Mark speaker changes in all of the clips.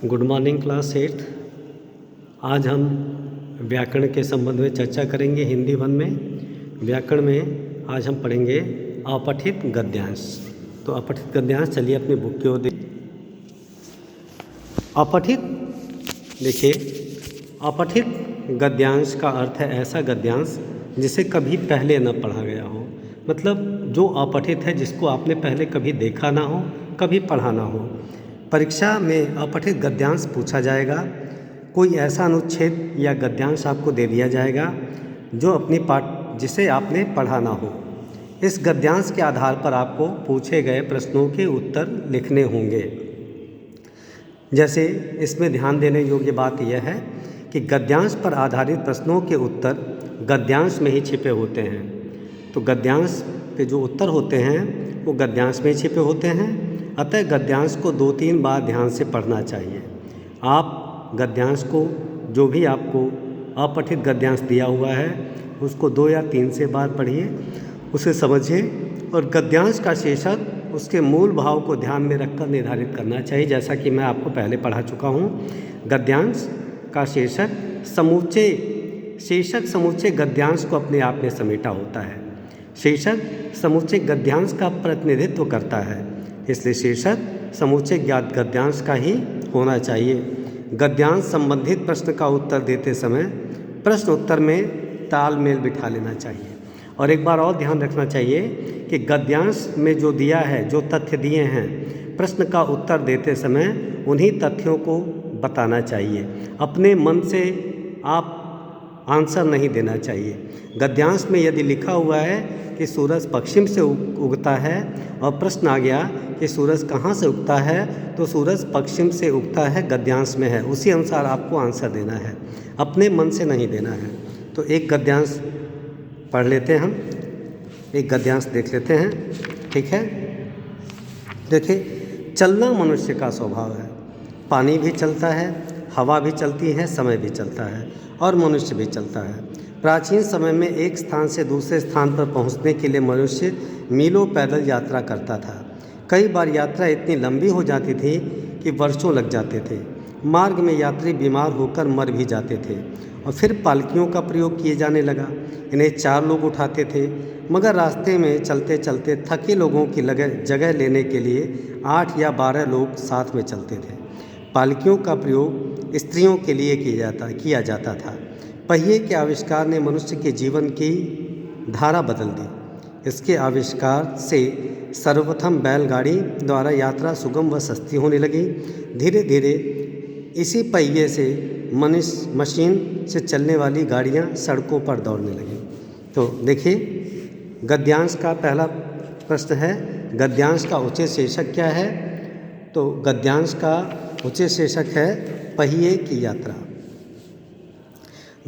Speaker 1: Good morning class 8। आज हम व्याकरण के संबंध में चर्चा करेंगे हिंदी वन में। व्याकरण में आज हम पढ़ेंगे अपठित गद्यांश। तो अपठित गद्यांश, चलिए अपनी बुक की ओर देखिए। अपठित, देखिए अपठित गद्यांश का अर्थ है ऐसा गद्यांश जिसे कभी पहले न पढ़ा गया हो। मतलब जो अपठित है, जिसको आपने पहले कभी देखा ना हो, कभी पढ़ा ना हो। परीक्षा में अपठित गद्यांश पूछा जाएगा। कोई ऐसा अनुच्छेद या गद्यांश आपको दे दिया जाएगा जो अपनी जिसे आपने पढ़ा ना हो। इस गद्यांश के आधार पर आपको पूछे गए प्रश्नों के उत्तर लिखने होंगे। जैसे इसमें ध्यान देने योग्य बात यह है कि गद्यांश पर आधारित प्रश्नों के उत्तर गद्यांश में ही छिपे होते हैं। तो गद्यांश पे जो उत्तर होते हैं वो गद्यांश में ही छिपे होते हैं। अतः गद्यांश को 2-3 बार ध्यान से पढ़ना चाहिए। आप गद्यांश को, जो भी आपको अपठित गद्यांश दिया हुआ है, उसको 2 या 3 से बार पढ़िए, उसे समझिए और गद्यांश का शीर्षक उसके मूल भाव को ध्यान में रखकर निर्धारित करना चाहिए। जैसा कि मैं आपको पहले पढ़ा चुका हूँ, गद्यांश का शीर्षक समूचे गद्यांश को अपने आप में समेटा होता है। शीर्षक समूचे गद्यांश का प्रतिनिधित्व करता है, इसलिए शीर्षक समूचे ज्ञात गद्यांश का ही होना चाहिए। गद्यांश संबंधित प्रश्न का उत्तर देते समय प्रश्न उत्तर में तालमेल बिठा लेना चाहिए। और एक बार और ध्यान रखना चाहिए कि गद्यांश में जो दिया है, जो तथ्य दिए हैं, प्रश्न का उत्तर देते समय उन्हीं तथ्यों को बताना चाहिए। अपने मन से आप आंसर नहीं देना चाहिए। गद्यांश में यदि लिखा हुआ है कि सूरज पश्चिम से उगता है और प्रश्न आ गया कि सूरज कहाँ से उगता है, तो सूरज पश्चिम से उगता है गद्यांश में है, उसी अनुसार आपको आंसर देना है, अपने मन से नहीं देना है। तो एक गद्यांश पढ़ लेते हैं, हम एक गद्यांश देख लेते हैं, ठीक है। देखिए, चलना मनुष्य का स्वभाव है। पानी भी चलता है, हवा भी चलती है, समय भी चलता है और मनुष्य भी चलता है। प्राचीन समय में एक स्थान से दूसरे स्थान पर पहुंचने के लिए मनुष्य मीलों पैदल यात्रा करता था। कई बार यात्रा इतनी लंबी हो जाती थी कि वर्षों लग जाते थे। मार्ग में यात्री बीमार होकर मर भी जाते थे और फिर पालकियों का प्रयोग किए जाने लगा। इन्हें 4 लोग उठाते थे, मगर रास्ते में चलते चलते थके लोगों की जगह लेने के लिए 8 या 12 लोग साथ में चलते थे। पालकियों का प्रयोग स्त्रियों के लिए किया जाता था। पहिए के आविष्कार ने मनुष्य के जीवन की धारा बदल दी। इसके आविष्कार से सर्वप्रथम बैलगाड़ी द्वारा यात्रा सुगम व सस्ती होने लगी। धीरे धीरे इसी पहिए से मशीन से चलने वाली गाड़ियां सड़कों पर दौड़ने लगी। तो देखिए, गद्यांश का पहला प्रश्न है, गद्यांश का उचित शीर्षक क्या है? तो गद्यांश का उचित शीर्षक है पहिए की यात्रा।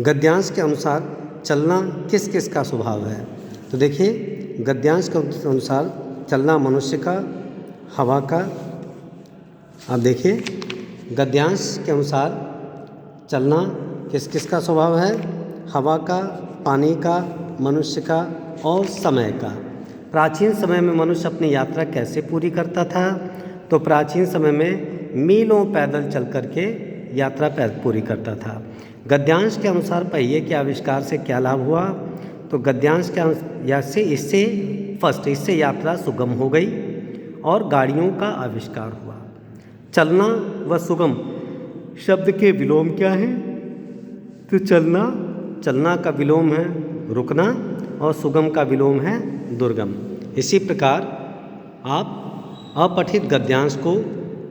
Speaker 1: गद्यांश के अनुसार चलना किस किस का स्वभाव है? तो देखिए, गद्यांश के अनुसार चलना मनुष्य का, हवा का। आप देखिए, गद्यांश के अनुसार चलना किस किस का स्वभाव है? हवा का, पानी का, मनुष्य का और समय का। प्राचीन समय में मनुष्य अपनी यात्रा कैसे पूरी करता था? तो प्राचीन समय में मीलों पैदल चल करके यात्रा पूरी करता था। गद्यांश के अनुसार पहिए के आविष्कार से क्या लाभ हुआ? तो गद्यांश के इससे यात्रा सुगम हो गई और गाड़ियों का आविष्कार हुआ। चलना व सुगम शब्द के विलोम क्या है? तो चलना का विलोम है रुकना और सुगम का विलोम है दुर्गम। इसी प्रकार आप अपठित गद्यांश को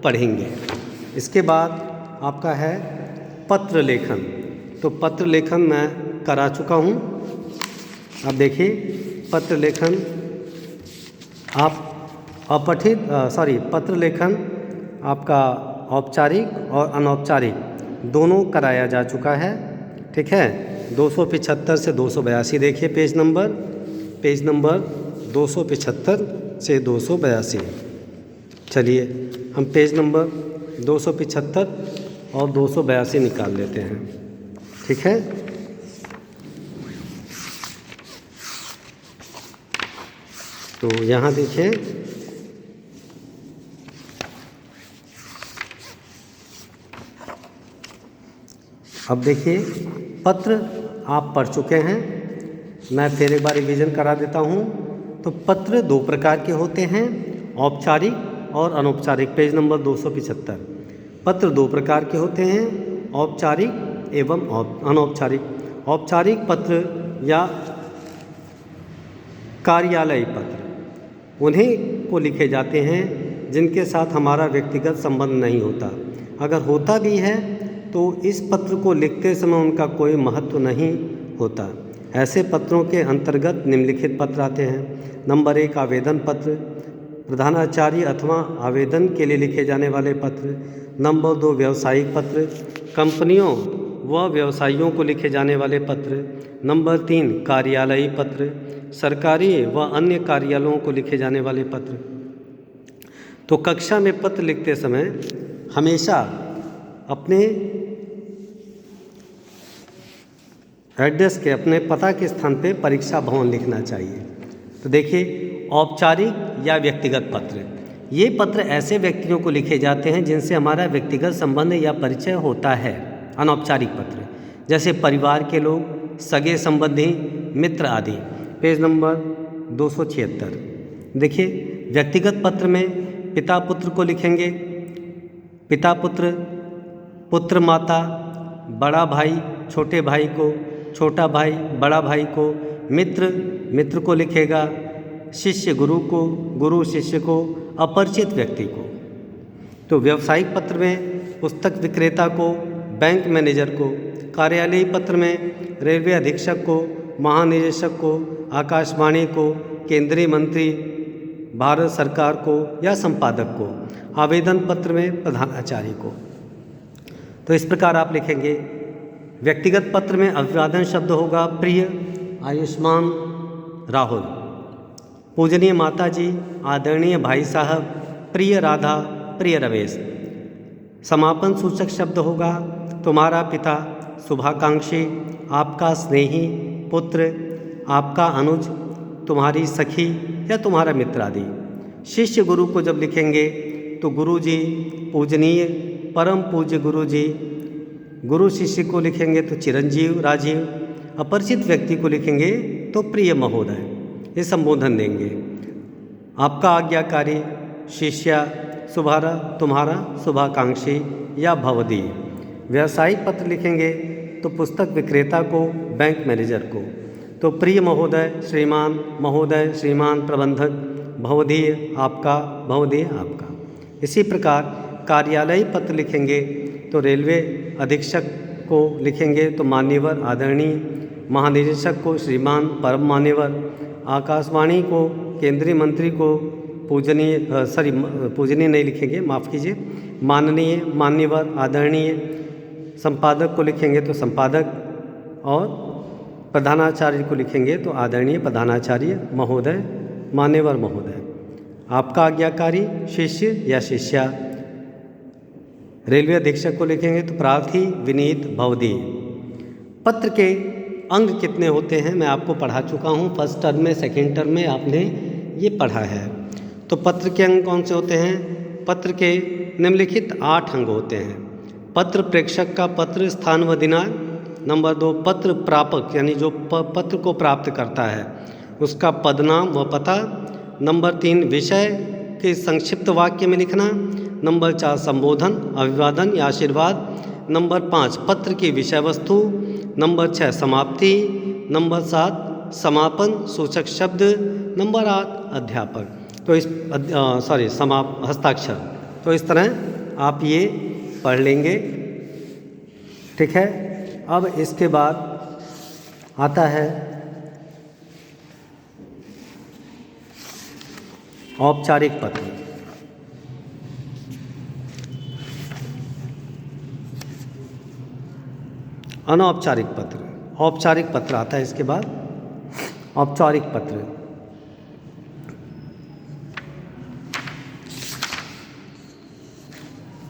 Speaker 1: पढ़ेंगे। इसके बाद आपका है पत्र लेखन। तो पत्र लेखन मैं करा चुका हूँ। अब देखिए, पत्र लेखन पत्र लेखन आपका औपचारिक और अनौपचारिक दोनों कराया जा चुका है, ठीक है। 275 से 282 देखिए, पेज नंबर 275 से 282। चलिए हम पेज नंबर 275 और 282 निकाल लेते हैं, ठीक है। तो यहाँ देखिए, अब देखिए, पत्र आप पढ़ चुके हैं, मैं फिर एक बार रिवीजन करा देता हूँ। तो पत्र दो प्रकार के होते हैं, औपचारिक और अनौपचारिक। Page number 275। पत्र दो प्रकार के होते हैं, औपचारिक एवं अनौपचारिक। औपचारिक पत्र या कार्यालयी पत्र उन्हीं को लिखे जाते हैं जिनके साथ हमारा व्यक्तिगत संबंध नहीं होता। अगर होता भी है तो इस पत्र को लिखते समय उनका कोई महत्व नहीं होता। ऐसे पत्रों के अंतर्गत निम्नलिखित पत्र आते हैं। नंबर 1, आवेदन पत्र, प्रधानाचार्य अथवा आवेदन के लिए लिखे जाने वाले पत्र। नंबर 2, व्यावसायिक पत्र, कंपनियों व व्यवसायियों को लिखे जाने वाले पत्र। नंबर 3, कार्यालयी पत्र, सरकारी व अन्य कार्यालयों को लिखे जाने वाले पत्र। तो कक्षा में पत्र लिखते समय हमेशा अपने एड्रेस के, अपने पता के स्थान पे परीक्षा भवन लिखना चाहिए। तो देखिए, औपचारिक या व्यक्तिगत पत्र, ये पत्र ऐसे व्यक्तियों को लिखे जाते हैं जिनसे हमारा व्यक्तिगत संबंध या परिचय होता है। अनौपचारिक पत्र जैसे परिवार के लोग, सगे संबंधी, मित्र आदि। Page number 276। देखिए, व्यक्तिगत पत्र में पिता पुत्र को लिखेंगे, पिता पुत्र, पुत्र माता, बड़ा भाई छोटे भाई को, छोटा भाई बड़ा भाई को, मित्र मित्र को लिखेगा, शिष्य गुरु को, गुरु शिष्य को, अपरिचित व्यक्ति को। तो व्यावसायिक पत्र में पुस्तक विक्रेता को, बैंक मैनेजर को। कार्यालयी पत्र में रेलवे अधीक्षक को, महानिदेशक को, आकाशवाणी को, केंद्रीय मंत्री, भारत सरकार को या संपादक को। आवेदन पत्र में प्रधानाचार्य को। तो इस प्रकार आप लिखेंगे। व्यक्तिगत पत्र में अभिवादन शब्द होगा प्रिय आयुष्मान राहुल, पूजनीय माता जी, आदरणीय भाई साहब, प्रिय राधा, प्रिय रमेश। समापन सूचक शब्द होगा तुम्हारा पिता, शुभाकांक्षी, आपका स्नेही, पुत्र, आपका अनुज, तुम्हारी सखी या तुम्हारा मित्र आदि। शिष्य गुरु को जब लिखेंगे तो गुरु जी, पूजनीय, परम पूज्य गुरु जी। गुरु शिष्य को लिखेंगे तो चिरंजीव, राजीव। अपरिचित व्यक्ति को लिखेंगे तो प्रिय महोदय, ये संबोधन देंगे। आपका आज्ञाकारी, शिष्या, शुभारा, तुम्हारा, शुभाकांक्षी या भवदीय। व्यावसायिक पत्र लिखेंगे तो पुस्तक विक्रेता को, बैंक मैनेजर को। तो प्रिय महोदय, श्रीमान, महोदय, श्रीमान, प्रबंधक, भवदीय आपका, भवदीय आपका। इसी प्रकार कार्यालयी पत्र लिखेंगे तो रेलवे अधीक्षक को लिखेंगे तो मान्यवर, आदरणीय, महानिदेशक को श्रीमान, परम मान्यवर, आकाशवाणी को, केंद्रीय मंत्री को पूजनीय, पूजनीय नहीं लिखेंगे, माफ़ कीजिए, माननीय, मान्यवर, आदरणीय। संपादक को लिखेंगे तो संपादक, और प्रधानाचार्य को लिखेंगे तो आदरणीय प्रधानाचार्य महोदय, मान्यवर महोदय। आपका आज्ञाकारी, शिष्य या शिष्या। रेलवे अधीक्षक को लिखेंगे तो प्रार्थी, विनीत, भवदीय। पत्र के अंग कितने होते हैं मैं आपको पढ़ा चुका हूँ। फर्स्ट टर्म में, सेकेंड टर्म में आपने ये पढ़ा है। तो पत्र के अंग कौन से होते हैं? पत्र के निम्नलिखित 8 अंग होते हैं। पत्र प्रेषक का पत्र, स्थान व दिनांक। नंबर 2, पत्र प्रापक यानी जो पत्र को प्राप्त करता है उसका पदनाम व पता। नंबर 3, विषय के संक्षिप्त वाक्य में लिखना। नंबर 4, संबोधन, अभिवादन या आशीर्वाद। नंबर 5, पत्र की विषय वस्तु। नंबर 6, समाप्ति। नंबर 7, समापन सूचक शब्द। नंबर 8, अध्यापक। तो इस हस्ताक्षर। तो इस तरह आप ये पढ़ लेंगे, ठीक है। अब इसके बाद आता है औपचारिक पत्र। अनौपचारिक पत्र। औपचारिक पत्र आता है इसके बाद। औपचारिक पत्र,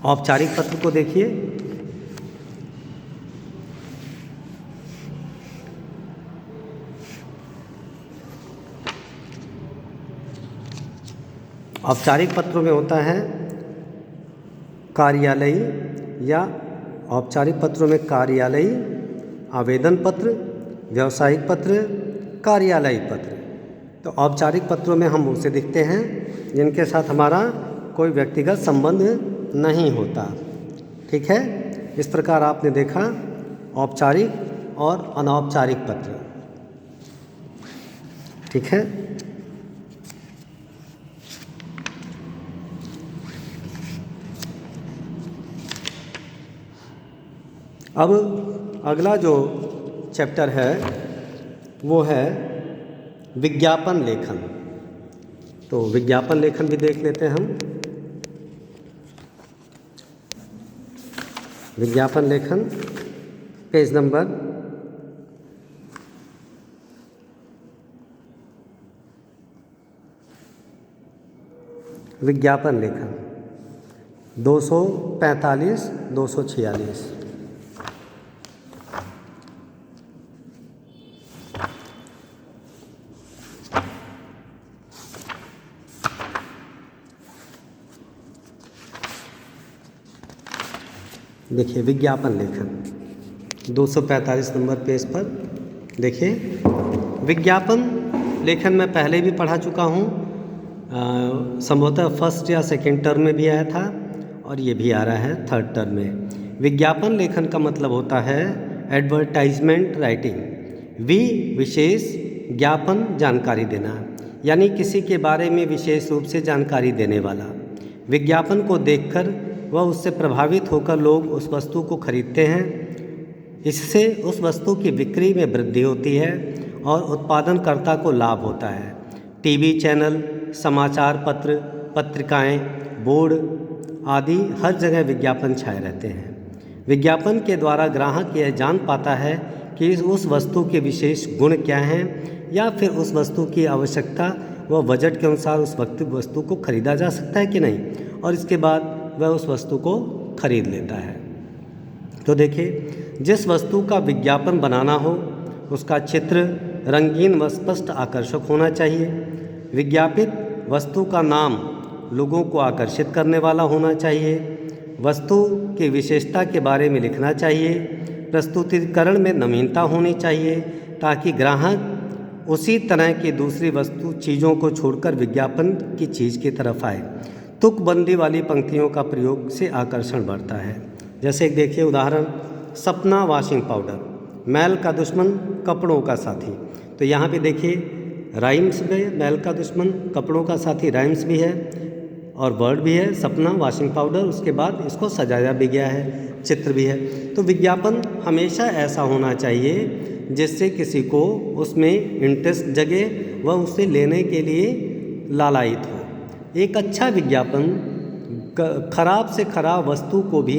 Speaker 1: औपचारिक पत्र को देखिए। औपचारिक पत्रों में होता है कार्यालयी या औपचारिक पत्रों में कार्यालयी, आवेदन पत्र, व्यावसायिक पत्र, कार्यालयी पत्र। तो औपचारिक पत्रों में हम उसे दिखते हैं जिनके साथ हमारा कोई व्यक्तिगत संबंध नहीं होता। ठीक है, इस प्रकार आपने देखा औपचारिक और अनौपचारिक पत्र। ठीक है, अब अगला जो चैप्टर है वो है विज्ञापन लेखन। तो विज्ञापन लेखन भी देख लेते हैं हम। विज्ञापन लेखन पेज नंबर 245, 246। देखिए विज्ञापन लेखन 245 नंबर पेज पर देखिए। विज्ञापन लेखन मैं पहले भी पढ़ा चुका हूँ, संभवतः फर्स्ट या सेकेंड टर्म में भी आया था और ये भी आ रहा है थर्ड टर्म में। विज्ञापन लेखन का मतलब होता है एडवर्टाइजमेंट राइटिंग। विशेष ज्ञापन जानकारी देना, यानी किसी के बारे में विशेष रूप से जानकारी देने वाला। विज्ञापन को देखकर वह उससे प्रभावित होकर लोग उस वस्तु को खरीदते हैं। इससे उस वस्तु की बिक्री में वृद्धि होती है और उत्पादनकर्ता को लाभ होता है। टीवी चैनल, समाचार पत्र, पत्रिकाएं, बोर्ड आदि हर जगह विज्ञापन छाए रहते हैं। विज्ञापन के द्वारा ग्राहक यह जान पाता है कि उस वस्तु के विशेष गुण क्या हैं या फिर उस वस्तु की आवश्यकता व बजट के अनुसार उस वस्तु को खरीदा जा सकता है कि नहीं, और इसके बाद वह उस वस्तु को खरीद लेता है। तो देखिए, जिस वस्तु का विज्ञापन बनाना हो उसका चित्र रंगीन व स्पष्ट आकर्षक होना चाहिए। विज्ञापित वस्तु का नाम लोगों को आकर्षित करने वाला होना चाहिए। वस्तु की विशेषता के बारे में लिखना चाहिए। प्रस्तुतिकरण में नवीनता होनी चाहिए ताकि ग्राहक उसी तरह की दूसरी वस्तु चीज़ों को छोड़कर विज्ञापन की चीज़ की तरफ आए। तुकबंदी वाली पंक्तियों का प्रयोग से आकर्षण बढ़ता है। जैसे देखिए उदाहरण, सपना वॉशिंग पाउडर, मैल का दुश्मन कपड़ों का साथी। तो यहाँ पे देखिए राइम्स भी है, मैल का दुश्मन कपड़ों का साथी राइम्स भी है और वर्ड भी है, सपना वॉशिंग पाउडर। उसके बाद इसको सजाया भी गया है, चित्र भी है। तो विज्ञापन हमेशा ऐसा होना चाहिए जिससे किसी को उसमें इंटरेस्ट जगे, वह उसे लेने के लिए लालायित हो। एक अच्छा विज्ञापन खराब से खराब वस्तु को भी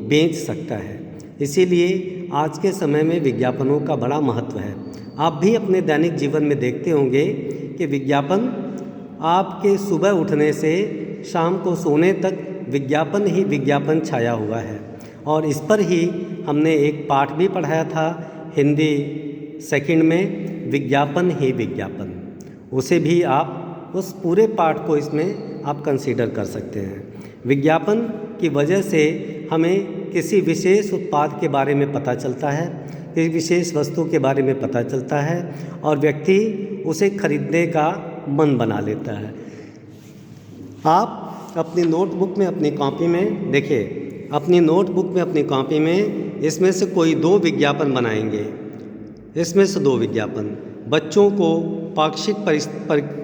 Speaker 1: बेच सकता है। इसीलिए आज के समय में विज्ञापनों का बड़ा महत्व है। आप भी अपने दैनिक जीवन में देखते होंगे कि विज्ञापन आपके सुबह उठने से शाम को सोने तक विज्ञापन ही विज्ञापन छाया हुआ है। और इस पर ही हमने एक पाठ भी पढ़ाया था हिंदी सेकंड में, विज्ञापन ही विज्ञापन। उसे भी आप उस पूरे पाठ को इसमें आप कंसीडर कर सकते हैं। विज्ञापन की वजह से हमें किसी विशेष उत्पाद के बारे में पता चलता है, किसी विशेष वस्तु के बारे में पता चलता है और व्यक्ति उसे खरीदने का मन बना लेता है। आप अपनी नोटबुक में, अपनी कॉपी में देखिए, अपनी नोटबुक में, अपनी कॉपी में इसमें से कोई 2 विज्ञापन बनाएंगे। इसमें से 2 विज्ञापन बच्चों को पाक्षिक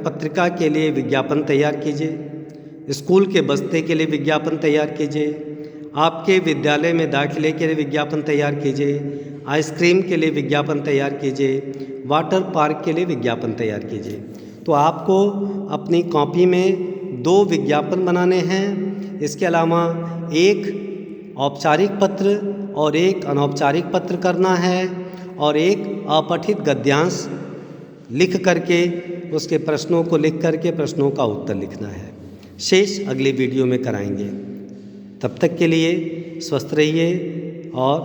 Speaker 1: पत्रिका के लिए विज्ञापन तैयार कीजिए। स्कूल के बस्ते के लिए विज्ञापन तैयार कीजिए। आपके विद्यालय में दाखिले के लिए विज्ञापन तैयार कीजिए। आइसक्रीम के लिए विज्ञापन तैयार कीजिए। वाटर पार्क के लिए विज्ञापन तैयार कीजिए। तो आपको अपनी कॉपी में 2 विज्ञापन बनाने हैं। इसके अलावा एक औपचारिक पत्र और एक अनौपचारिक पत्र करना है और एक अपठित गद्यांश लिख करके उसके प्रश्नों को लिख करके प्रश्नों का उत्तर लिखना है। शेष अगली वीडियो में कराएंगे। तब तक के लिए स्वस्थ रहिए और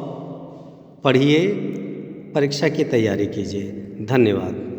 Speaker 1: पढ़िए, परीक्षा की तैयारी कीजिए। धन्यवाद।